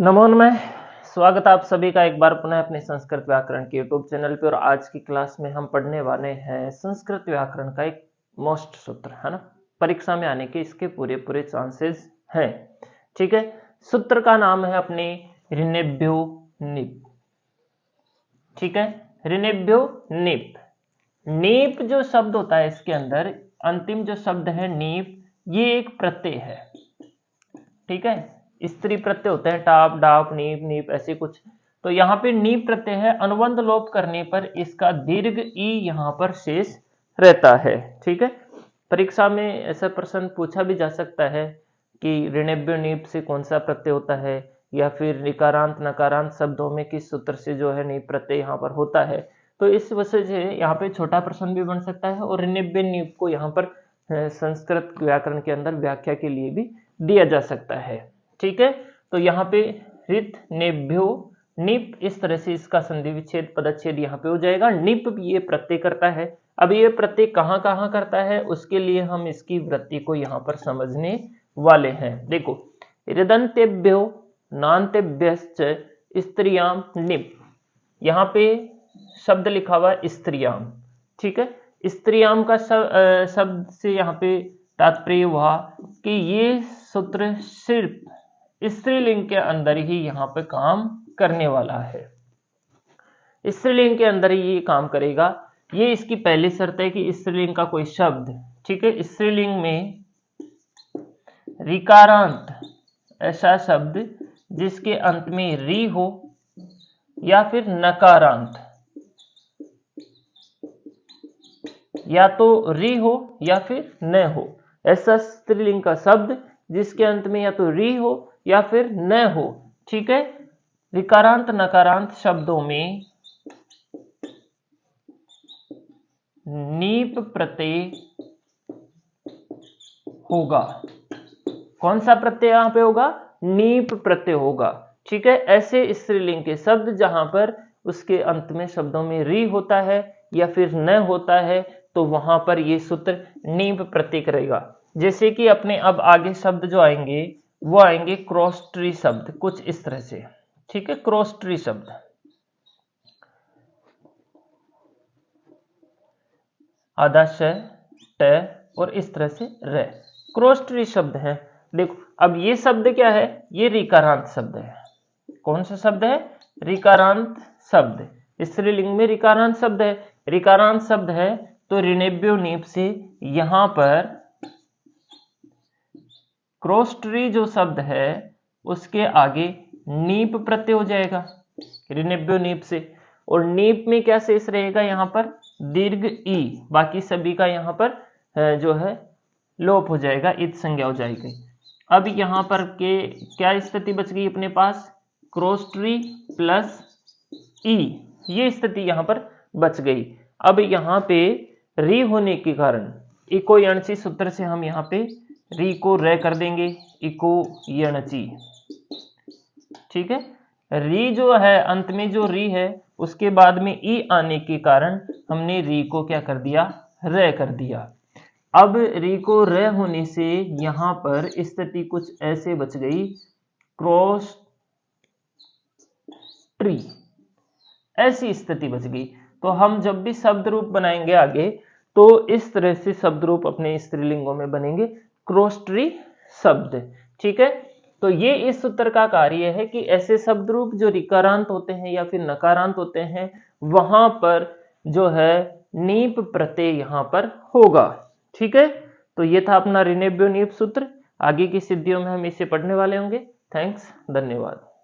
नमो नमः। स्वागत है आप सभी का एक बार पुनः अपने संस्कृत व्याकरण के यूट्यूब चैनल पे। और आज की क्लास में हम पढ़ने वाले हैं संस्कृत व्याकरण का एक मोस्ट सूत्र, है ना। परीक्षा में आने के इसके पूरे चांसेस हैं। ठीक है, सूत्र का नाम है अपने ऋणेभ्यो नीप। ठीक है, ऋणेभ्यो नीप। नीप जो शब्द होता है इसके अंदर अंतिम जो शब्द है नीप, ये एक प्रत्यय है। ठीक है, स्त्री प्रत्यय होते हैं टाप डाप नीप नीप ऐसे कुछ। तो यहाँ पे नीप प्रत्यय है, अनुबंध लोप करने पर इसका दीर्घ ई यहाँ पर शेष रहता है। ठीक है, परीक्षा में ऐसा प्रश्न पूछा भी जा सकता है कि ऋणेभ्यो नीप से कौन सा प्रत्यय होता है, या फिर ऋकारांत नकारांत शब्दों में किस सूत्र से जो है नीप प्रत्यय यहाँ पर होता है। तो इस वजह से यहाँ पे छोटा प्रश्न भी बन सकता है और ऋणेभ्यो नीप को यहाँ पर संस्कृत व्याकरण के अंदर व्याख्या के लिए भी दिया जा सकता है। ठीक है, तो यहाँ पे ऋत नेभ्यो निप, इस तरह से इसका संधि विच्छेद पदच्छेद यहाँ पे हो जाएगा। निप ये प्रत्यय करता है। अब ये प्रत्यय कहाँ कहाँ करता है उसके लिए हम इसकी वृत्ति को यहाँ पर समझने वाले हैं। देखो, हृदंतेभ्यो नान्तेभ्यश्च स्त्रियाम निप, यहाँ पे शब्द लिखा हुआ स्त्रियाम। ठीक है, स्त्रियाम का शब्द से यहाँ पे तात्पर्य हुआ कि ये सूत्र सिर्फ स्त्रीलिंग के अंदर ही यहाँ पे काम करने वाला है। स्त्रीलिंग के अंदर ही ये काम करेगा। ये इसकी पहली शर्त है कि स्त्रीलिंग का कोई शब्द, ठीक है, स्त्रीलिंग में ऋकारांत ऐसा शब्द जिसके अंत में री हो या फिर नकारांत, या तो री हो या फिर न हो, ऐसा स्त्रीलिंग का शब्द जिसके अंत में या तो री हो या फिर न हो। ठीक है, ऋकारांत नकारांत शब्दों में नीप प्रत्यय होगा। कौन सा प्रत्यय यहां पे होगा? नीप प्रत्यय होगा। ठीक है, ऐसे स्त्रीलिंग के शब्द जहां पर उसके अंत में शब्दों में री होता है या फिर न होता है, तो वहां पर ये सूत्र नीप प्रत्यय करेगा। जैसे कि अपने अब आगे शब्द जो आएंगे वो आएंगे क्रॉस-ट्री शब्द, कुछ इस तरह से। ठीक है, क्रॉस-ट्री शब्द आधा श ट और इस तरह से र, क्रॉस-ट्री शब्द है। देखो, अब ये शब्द क्या है? ये ऋकारांत शब्द है। कौन सा शब्द है? ऋकारांत शब्द। स्त्रीलिंग में ऋकारांत शब्द है। ऋकारांत शब्द है तो ऋणेभ्यो नीप से यहां पर क्रॉस-ट्री जो शब्द है उसके आगे नीप प्रत्यय हो जाएगा ऋणेभ्यो नीप से। और नीप में क्या शेष रहेगा? यहाँ पर दीर्घ ई, बाकी सभी का यहाँ पर जो है लोप हो जाएगा, इत संज्ञा हो जाएगी। अब यहाँ पर के क्या स्थिति बच गई अपने पास? क्रॉस-ट्री प्लस ई, ये स्थिति यहाँ पर बच गई। अब यहाँ पे री होने के कारण इको यणची सूत्र से हम यहाँ पे री को रे कर देंगे, इको यणची। ठीक है, री जो है अंत में जो री है उसके बाद में ई आने के कारण हमने री को क्या कर दिया? रे कर दिया। अब री को रे होने से यहां पर स्थिति कुछ ऐसे बच गई, क्रॉस ट्री, ऐसी स्थिति बच गई। तो हम जब भी शब्द रूप बनाएंगे आगे तो इस तरह से शब्द रूप अपने स्त्रीलिंगों में बनेंगे, क्रॉस-ट्री शब्द। ठीक है, तो ये इस सूत्र का कार्य है कि ऐसे शब्द रूप जो ऋकारांत होते हैं या फिर नकारांत होते हैं वहां पर जो है नीप प्रत्यय यहां पर होगा। ठीक है, तो ये था अपना ऋणेभ्यो नीप सूत्र। आगे की सिद्धियों में हम इसे पढ़ने वाले होंगे। थैंक्स, धन्यवाद।